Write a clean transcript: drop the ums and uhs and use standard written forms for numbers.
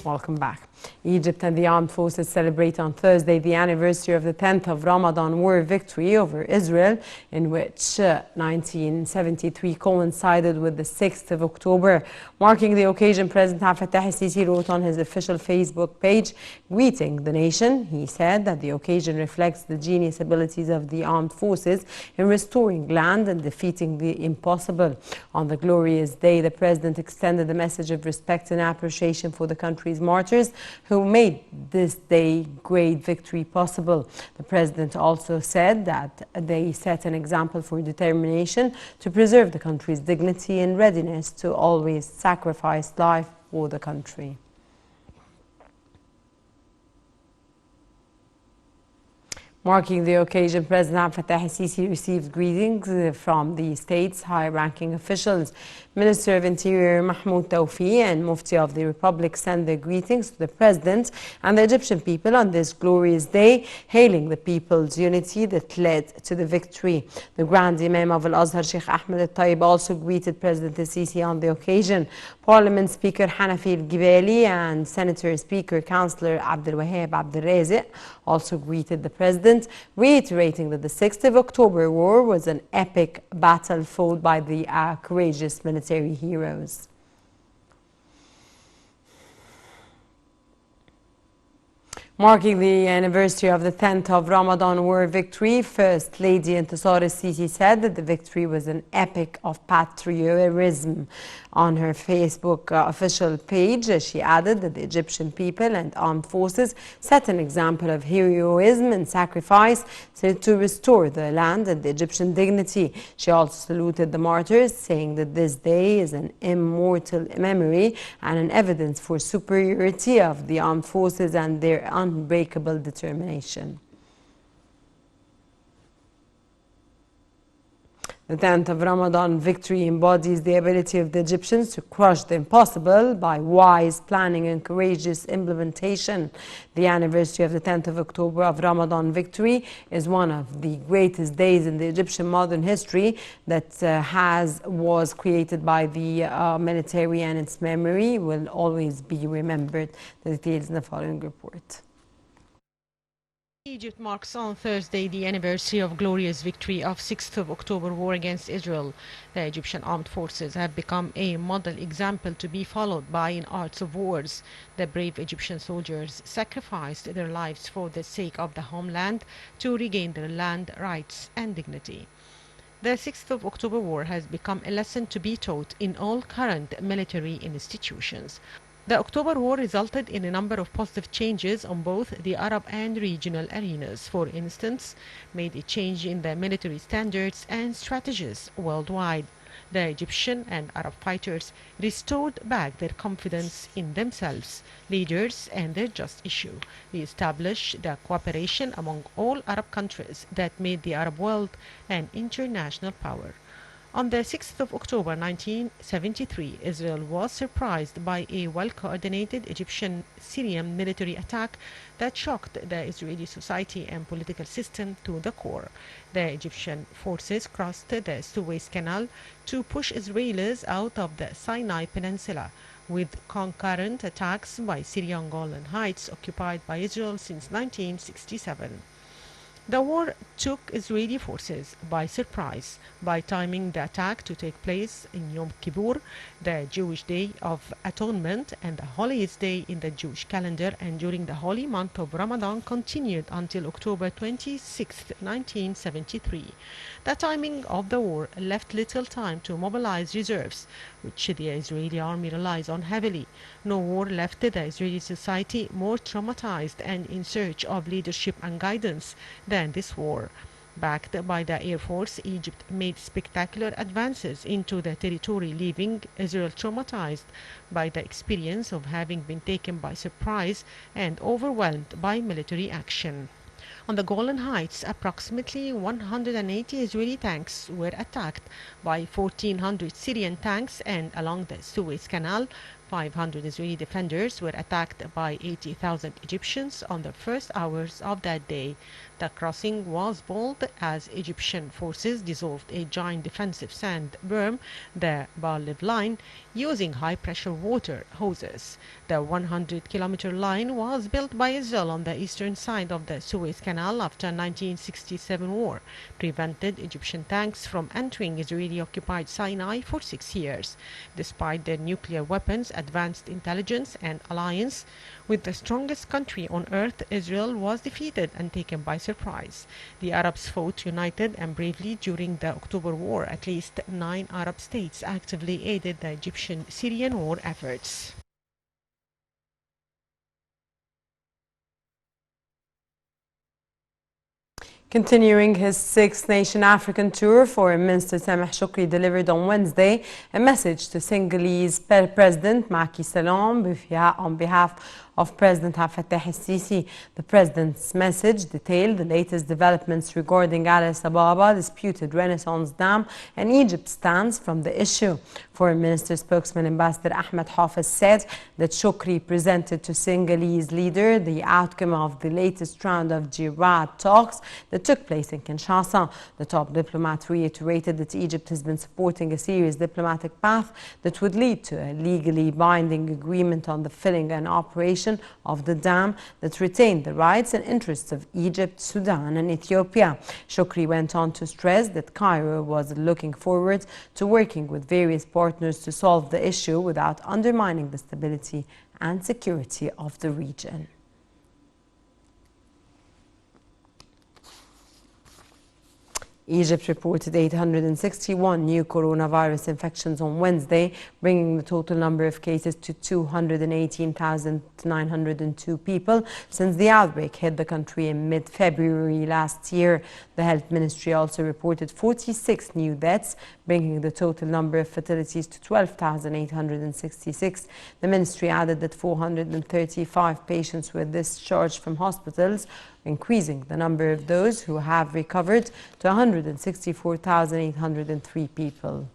Welcome back. Egypt and the armed forces celebrate on Thursday the anniversary of the 10th of Ramadan war victory over Israel, in which 1973 coincided with the 6th of October. Marking the occasion, President Abdel Fattah el-Sisi wrote on his official Facebook page, greeting the nation. He said that the occasion reflects the genius abilities of the armed forces in restoring land and defeating the impossible. On the glorious day, the President extended a message of respect and appreciation for the country's martyrs who made this day great victory possible. The President also said that they set an example for determination to preserve the country's dignity and readiness to always sacrifice life for the country. Marking the occasion, President Abdel Fattah el-Sisi received greetings from the state's high-ranking officials. Minister of Interior Mahmoud Tawfiq and Mufti of the Republic sent their greetings to the President and the Egyptian people on this glorious day, hailing the people's unity that led to the victory. The Grand Imam of Al-Azhar, Sheikh Ahmed al-Tayyib, also greeted President el-Sisi on the occasion. Parliament Speaker Hanafi al-Gibali and Senator Speaker Councillor Abdel Wahab Abdel Razik also greeted the President, reiterating that the 6th of October war was an epic battle fought by the courageous military heroes. Marking the anniversary of the 10th of Ramadan war victory, First Lady Intisar al-Sisi said that the victory was an epic of patriotism. On her Facebook official page, she added that the Egyptian people and armed forces set an example of heroism and sacrifice to restore the land and the Egyptian dignity. She also saluted the martyrs, saying that this day is an immortal memory and an evidence for superiority of the armed forces and their unbreakable determination. The 10th of Ramadan victory embodies the ability of the Egyptians to crush the impossible by wise planning and courageous implementation. The anniversary of the 10th of October of Ramadan victory is one of the greatest days in the Egyptian modern history that was created by the military, and its memory will always be remembered. The details in the following report. Egypt marks on Thursday the anniversary of glorious victory of 6th of October war against Israel. The Egyptian armed forces have become a model example to be followed by in arts of wars. The brave Egyptian soldiers sacrificed their lives for the sake of the homeland to regain their land rights and dignity. The 6th of October war has become a lesson to be taught in all current military institutions. The October War resulted in a number of positive changes on both the Arab and regional arenas. For instance, made a change in the military standards and strategies worldwide. The Egyptian and Arab fighters restored back their confidence in themselves, leaders, and their just issue. They established the cooperation among all Arab countries that made the Arab world an international power. On the 6th of October 1973, Israel was surprised by a well-coordinated Egyptian-Syrian military attack that shocked the Israeli society and political system to the core. The Egyptian forces crossed the Suez Canal to push Israelis out of the Sinai Peninsula, with concurrent attacks by Syrian Golan Heights occupied by Israel since 1967. The war took Israeli forces by surprise by timing the attack to take place in Yom Kippur, the Jewish Day of Atonement and the holiest day in the Jewish calendar, and during the holy month of Ramadan continued until October 26, 1973. The timing of the war left little time to mobilize reserves, which the Israeli army relies on heavily. No war left the Israeli society more traumatized and in search of leadership and guidance than this war. Backed by the Air Force, Egypt made spectacular advances into the territory, leaving Israel traumatized by the experience of having been taken by surprise and overwhelmed by military action. On the Golan Heights, approximately 180 Israeli tanks were attacked by 1,400 Syrian tanks, and along the Suez Canal, 500 Israeli defenders were attacked by 80,000 Egyptians on the first hours of that day. The crossing was bold as Egyptian forces dissolved a giant defensive sand berm, the Bar-Lev line, using high-pressure water hoses. The 100-kilometer line was built by Israel on the eastern side of the Suez Canal after 1967 war, prevented Egyptian tanks from entering Israeli-occupied Sinai for 6 years. Despite their nuclear weapons, advanced intelligence, and alliance with the strongest country on earth, Israel was defeated and taken by surprise. The Arabs fought united and bravely during the October War. At least 9 Arab states actively aided the Egyptian-Syrian war efforts. Continuing his Six Nation African tour, Foreign Minister Sameh Shoukry delivered on Wednesday a message to Senegalese President Macky Sall on behalf of President Abdel Fattah el-Sisi. The president's message detailed the latest developments regarding Addis Ababa, disputed Renaissance Dam, and Egypt's stance from the issue. Foreign Minister spokesman Ambassador Ahmed Hafez said that Shoukry presented to Senegalese leader the outcome of the latest round of Girard talks that took place in Kinshasa. The top diplomat reiterated that Egypt has been supporting a serious diplomatic path that would lead to a legally binding agreement on the filling and operation of the dam that retained the rights and interests of Egypt, Sudan, and Ethiopia. Shoukry went on to stress that Cairo was looking forward to working with various partners to solve the issue without undermining the stability and security of the region. Egypt reported 861 new coronavirus infections on Wednesday, bringing the total number of cases to 218,902 people since the outbreak hit the country in mid-February last year. The Health Ministry also reported 46 new deaths, bringing the total number of fatalities to 12,866. The ministry added that 435 patients were discharged from hospitals, increasing the number of those who have recovered to 164,803 people.